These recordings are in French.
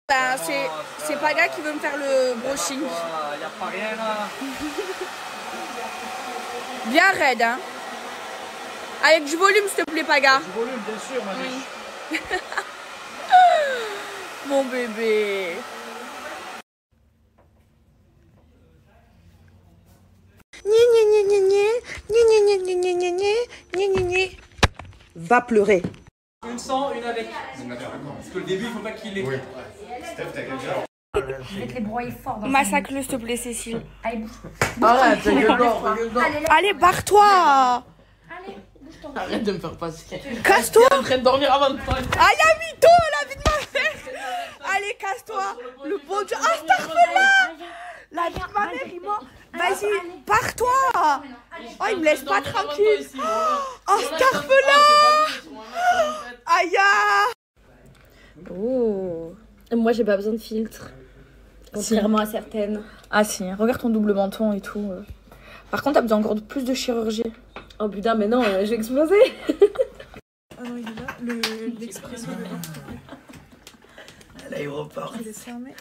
Ben, c'est Paga qui veut me faire le brushing. Y a pas rien là. Bien raide, hein. Avec du volume, s'il te plaît, Paga. Du volume, bien sûr, ma biche. Mon bébé. Va pleurer. Une sans, une avec. Parce que le début, il faut pas qu'il ait. Oui. Je vais te les broyer fort dans Massacre-le, s'il te plaît, Cécile. Allez, bouge. Arrête, Allez, barre-toi. Allez, bouge-toi. arrête de me faire passer. Casse-toi. T'es en train de dormir avant de toi. Ah, la mytho, la vie de ma mère. Allez, casse-toi. Le bon Dieu. Ah, Starfela. La vie de ma mère, il ment. Vas-y, pars-toi. Oh, il me laisse pas tranquille. Oh, Starfela. Aïe. Oh. Moi, j'ai pas besoin de filtre. Contrairement à certaines. Ah si, regarde ton double menton et tout. Par contre, t'as besoin encore de plus de chirurgie. Oh putain, mais non, je vais exploser. Ah non, il est là, l'expresso dedans. L'aéroport. Il est fermé.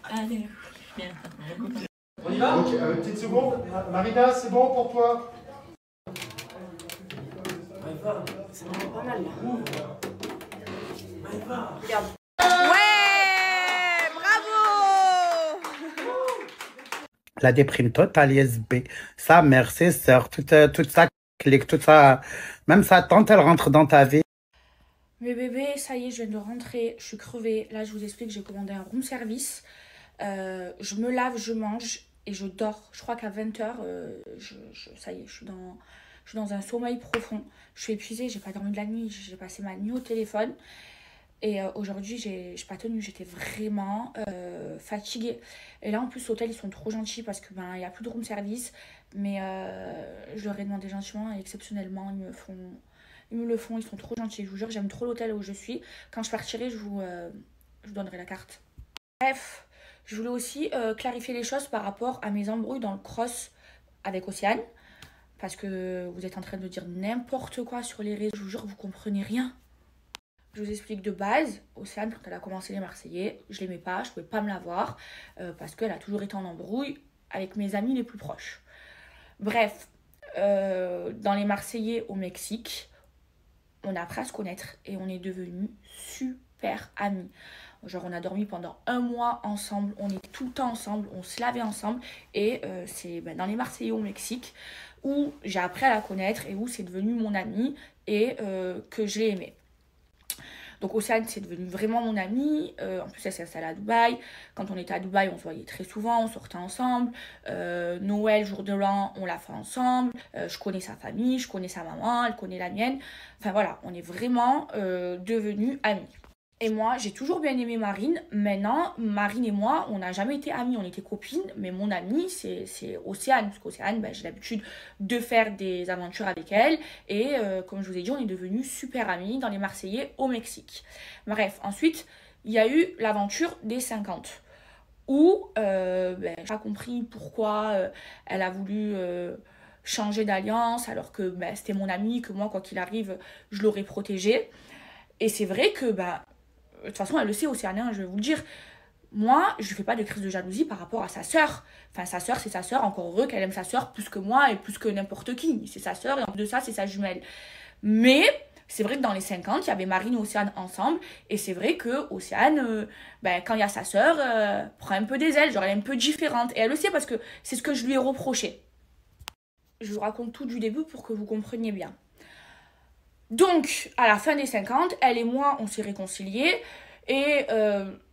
Allez, bien. On y va? Ok, une petite seconde. Marina, c'est bon pour toi? C'est vraiment pas mal là. Regarde. Ouais, bravo. La déprime totale, ISB. Sa mère, ses sœurs, toute sa clique, toute sa... Même sa tante, elle rentre dans ta vie. Mais bébé, ça y est, je viens de rentrer, je suis crevée. Là, je vous explique, j'ai commandé un room service. Je me lave, je mange et je dors. Je crois qu'à 20h, ça y est, je suis dans un sommeil profond. Je suis épuisée, j'ai pas dormi de la nuit, j'ai passé ma nuit au téléphone. Et aujourd'hui, j'ai pas tenu, j'étais vraiment fatiguée. Et là, en plus, l'hôtel, ils sont trop gentils parce que il y a plus de room service. Mais je leur ai demandé gentiment et exceptionnellement, ils me le font, ils sont trop gentils. Je vous jure, j'aime trop l'hôtel où je suis. Quand je partirai, je vous donnerai la carte. Bref, je voulais aussi clarifier les choses par rapport à mes embrouilles dans le cross avec Océane. Parce que vous êtes en train de dire n'importe quoi sur les réseaux. Je vous jure, vous comprenez rien. Je vous explique de base, Océane, quand elle a commencé les Marseillais, je l'aimais pas, je pouvais pas me la voir parce qu'elle a toujours été en embrouille avec mes amis les plus proches. Bref, dans les Marseillais au Mexique, on a appris à se connaître et on est devenus super amis. Genre on a dormi pendant 1 mois ensemble, on est tout le temps ensemble, on se lavait ensemble et c'est dans les Marseillais au Mexique où j'ai appris à la connaître et où c'est devenu mon amie et que je l'ai aimée. Donc Océane, c'est devenu vraiment mon amie. En plus, elle s'est installée à Dubaï. Quand on était à Dubaï, on se voyait très souvent, on sortait ensemble. Noël, jour de l'an, on l'a fait ensemble. Je connais sa famille, je connais sa maman, elle connaît la mienne. Enfin voilà, on est vraiment devenus amis. Et moi, j'ai toujours bien aimé Marine. Maintenant, Marine et moi, on n'a jamais été amies, on était copines. Mais mon amie, c'est Océane. Parce qu'Océane, j'ai l'habitude de faire des aventures avec elle. Et comme je vous ai dit, on est devenus super amies dans les Marseillais au Mexique. Bref, ensuite, il y a eu l'aventure des 50. Où j'ai pas compris pourquoi elle a voulu changer d'alliance. Alors que c'était mon amie, que moi, quoi qu'il arrive, je l'aurais protégée. Et c'est vrai que... de toute façon, elle le sait, Océane, je vais vous le dire. Moi, je ne fais pas de crise de jalousie par rapport à sa sœur. Enfin, sa sœur, c'est sa sœur. Encore heureux qu'elle aime sa sœur plus que moi et plus que n'importe qui. C'est sa sœur et en plus de ça, c'est sa jumelle. Mais c'est vrai que dans les 50, il y avait Marine et Océane ensemble. Et c'est vrai que Océane, quand il y a sa sœur, prend un peu des ailes. Genre, elle est un peu différente. Et elle le sait parce que c'est ce que je lui ai reproché. Je vous raconte tout du début pour que vous compreniez bien. Donc, à la fin des 50, elle et moi, on s'est réconciliés. Et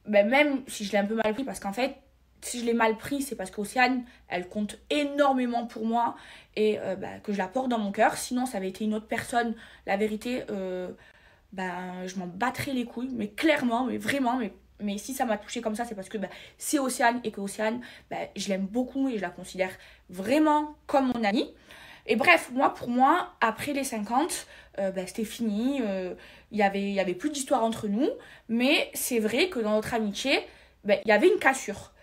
même si je l'ai un peu mal pris, parce qu'en fait, si je l'ai mal pris, c'est parce qu'Océane, elle compte énormément pour moi et que je la porte dans mon cœur. Sinon, ça avait été une autre personne. La vérité, je m'en battrais les couilles, mais clairement, mais vraiment. Mais si ça m'a touchée comme ça, c'est parce que c'est Océane et que Océane, je l'aime beaucoup et je la considère vraiment comme mon amie. Et bref, pour moi, après les 50, c'était fini. Il y avait plus d'histoire entre nous. Mais c'est vrai que dans notre amitié, il y avait une cassure.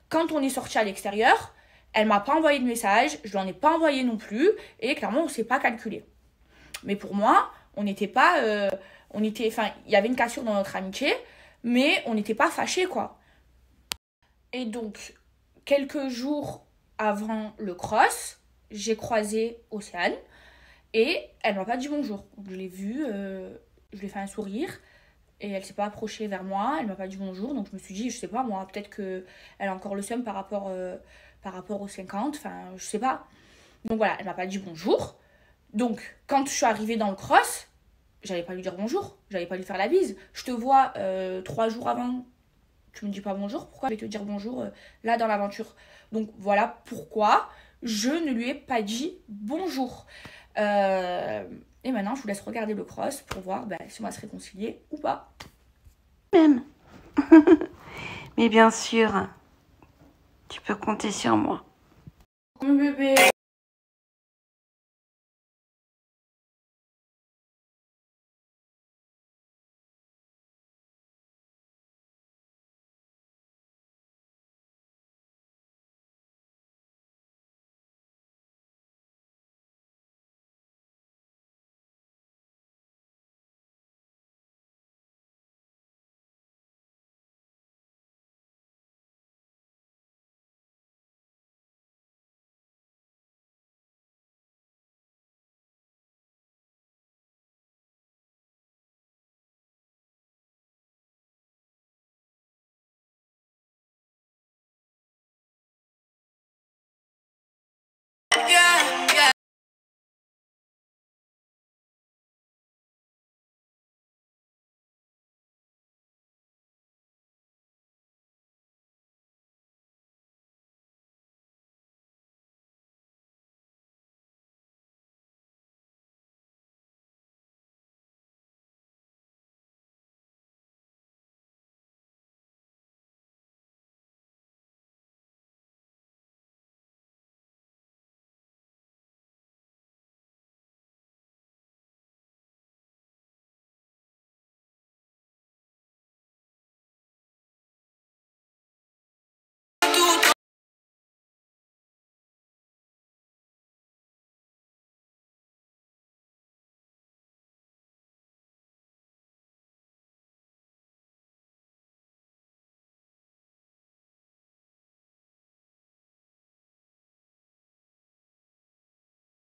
Quand on est sorti à l'extérieur, elle m'a pas envoyé de message. Je lui en ai pas envoyé non plus. Et clairement, on s'est pas calculé. Mais pour moi, on n'était pas... il y avait une cassure dans notre amitié. mais on n'était pas fâchés, quoi. Et donc, quelques jours avant le cross, j'ai croisé Océane et elle m'a pas dit bonjour. Donc, je l'ai vue, je lui ai fait un sourire et elle s'est pas approchée vers moi, elle m'a pas dit bonjour. Donc je me suis dit, je sais pas moi, peut-être qu'elle a encore le seum par rapport aux 50, enfin je sais pas. Donc voilà, elle m'a pas dit bonjour. Donc quand je suis arrivée dans le cross, j'allais pas lui dire bonjour, j'allais pas lui faire la bise. Je te vois 3 jours avant, tu me dis pas bonjour, pourquoi je vais te dire bonjour là dans l'aventure? Donc voilà pourquoi je ne lui ai pas dit bonjour. Et maintenant je vous laisse regarder le cross pour voir si on va se réconcilier ou pas. Même. Mais bien sûr, tu peux compter sur moi. Mon bébé.